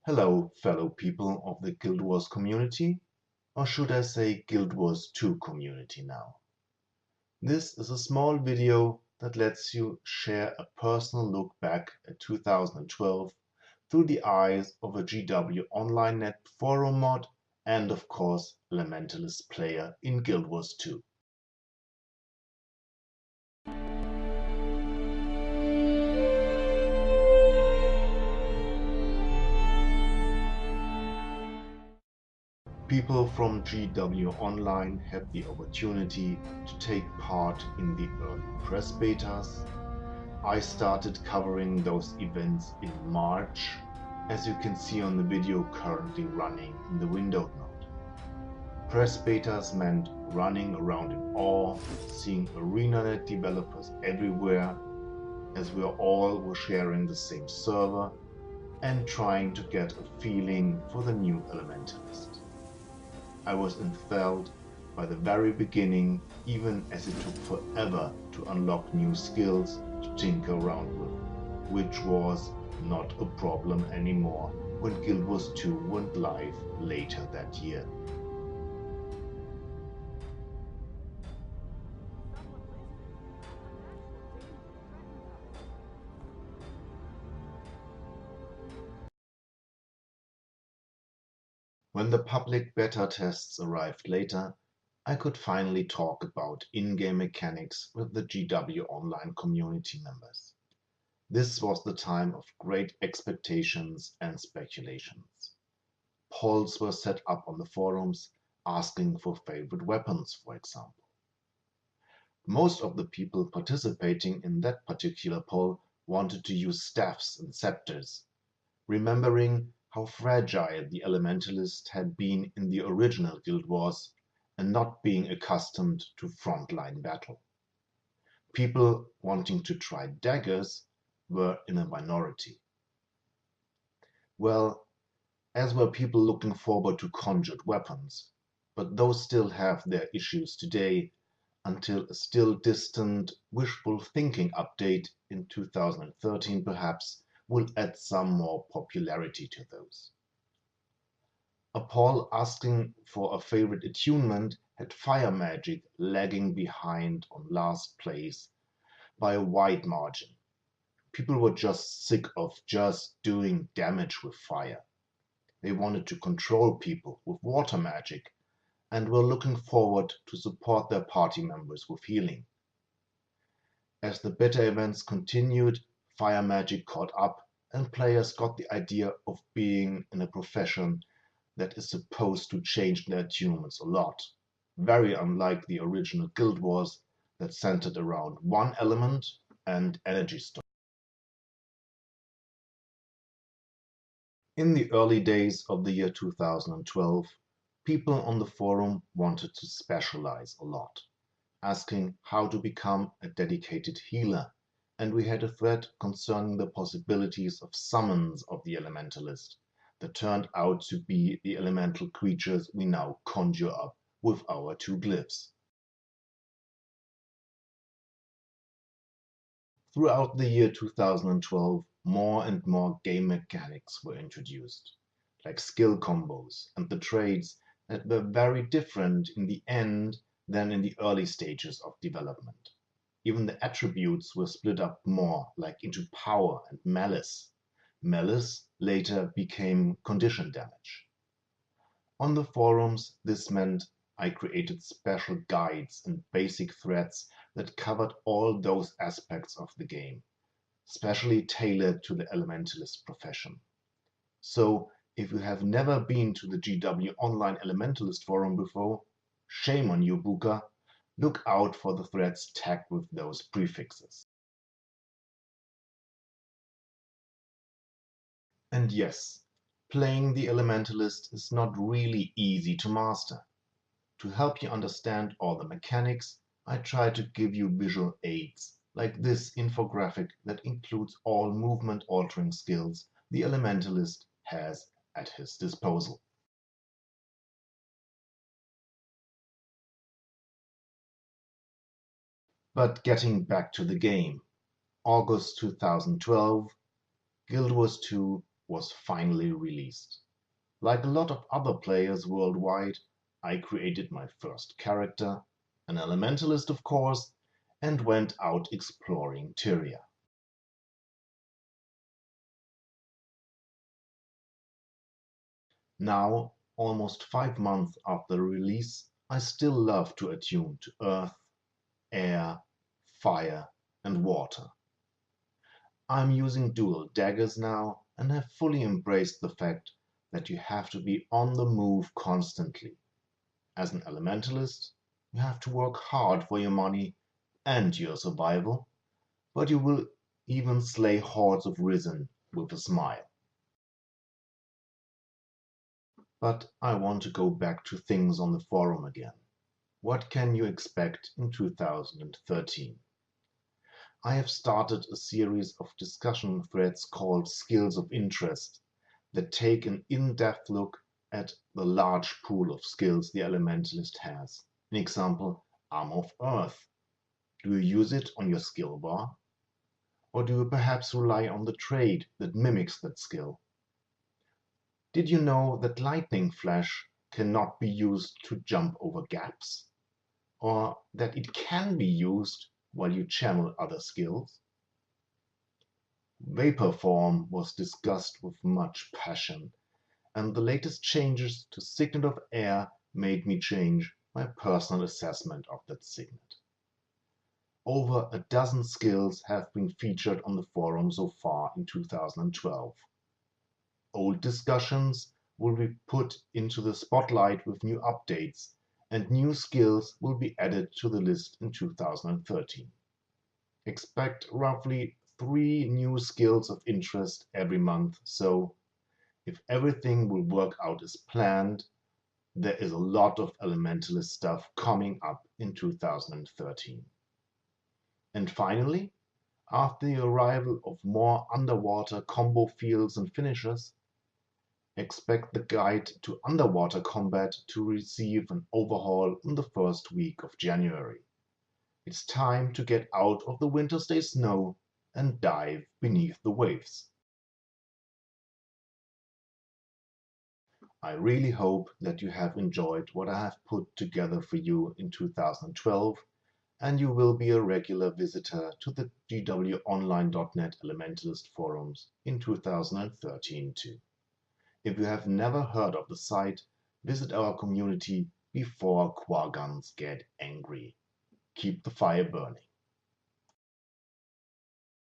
Hello, fellow people of the Guild Wars community, or should I say Guild Wars 2 community now. This is a small video that lets you share a personal look back at 2012 through the eyes of a GWOnline net forum mod and of course Elementalist player in Guild Wars 2. People from GWOnline had the opportunity to take part in the early press betas. I started covering those events in March, as you can see on the video currently running in the windowed node. Press betas meant running around in awe, seeing ArenaNet developers everywhere, as we all were sharing the same server and trying to get a feeling for the new Elementalist. I was enthralled by the very beginning, even as it took forever to unlock new skills to tinker around with, which was not a problem anymore when Guild Wars 2 went live later that year. When the public beta tests arrived later, I could finally talk about in-game mechanics with the GWOnline community members. This was the time of great expectations and speculations. Polls were set up on the forums asking for favorite weapons, for example. Most of the people participating in that particular poll wanted to use staffs and scepters, remembering how fragile the Elementalist had been in the original Guild Wars and not being accustomed to frontline battle. People wanting to try daggers were in a minority. Well, as were people looking forward to conjured weapons, but those still have their issues today until a still distant wishful thinking update in 2013 perhaps will add some more popularity to those. A poll asking for a favorite attunement had fire magic lagging behind on last place by a wide margin. People were just sick of just doing damage with fire. They wanted to control people with water magic and were looking forward to support their party members with healing. As the beta events continued, fire magic caught up and players got the idea of being in a profession that is supposed to change their attunements a lot, very unlike the original Guild Wars that centered around one element and energy storage. In the early days of the year 2012, people on the forum wanted to specialize a lot, asking how to become a dedicated healer, and we had a thread concerning the possibilities of summons of the Elementalist that turned out to be the elemental creatures we now conjure up with our two glyphs. Throughout the year 2012, more and more game mechanics were introduced, like skill combos and the trades that were very different in the end than in the early stages of development. Even the attributes were split up more, like into power and malice. Malice later became condition damage. On the forums, this meant I created special guides and basic threads that covered all those aspects of the game, specially tailored to the Elementalist profession. So, if you have never been to the GWOnline Elementalist forum before, shame on you, Buka. Look out for the threads tagged with those prefixes. And yes, playing the Elementalist is not really easy to master. To help you understand all the mechanics, I try to give you visual aids, like this infographic that includes all movement-altering skills the Elementalist has at his disposal. But getting back to the game, August 2012, Guild Wars 2 was finally released. Like a lot of other players worldwide, I created my first character, an Elementalist of course, and went out exploring Tyria. Now, almost 5 months after the release, I still love to attune to earth, air, fire, and water. I'm using dual daggers now and have fully embraced the fact that you have to be on the move constantly. As an Elementalist, you have to work hard for your money and your survival, but you will even slay hordes of Risen with a smile. But I want to go back to things on the forum again. What can you expect in 2013? I have started a series of discussion threads called Skills of Interest that take an in-depth look at the large pool of skills the Elementalist has. An example, Armor of Earth. Do you use it on your skill bar? Or do you perhaps rely on the trait that mimics that skill? Did you know that Lightning Flash cannot be used to jump over gaps? Or that it can be used while you channel other skills? Vapor Form was discussed with much passion, and the latest changes to Signet of Air made me change my personal assessment of that signet. Over a dozen skills have been featured on the forum so far in 2012. Old discussions will be put into the spotlight with new updates, and new skills will be added to the list in 2013. Expect roughly 3 new skills of interest every month, so if everything will work out as planned, there is a lot of Elementalist stuff coming up in 2013. And finally, after the arrival of more underwater combo fields and finishers, expect the guide to underwater combat to receive an overhaul in the first week of January. It's time to get out of the winter's snow and dive beneath the waves. I really hope that you have enjoyed what I have put together for you in 2012, and you will be a regular visitor to the GWOnline.net Elementalist forums in 2013 too. If you have never heard of the site, visit our community before Quaguns get angry. Keep the fire burning.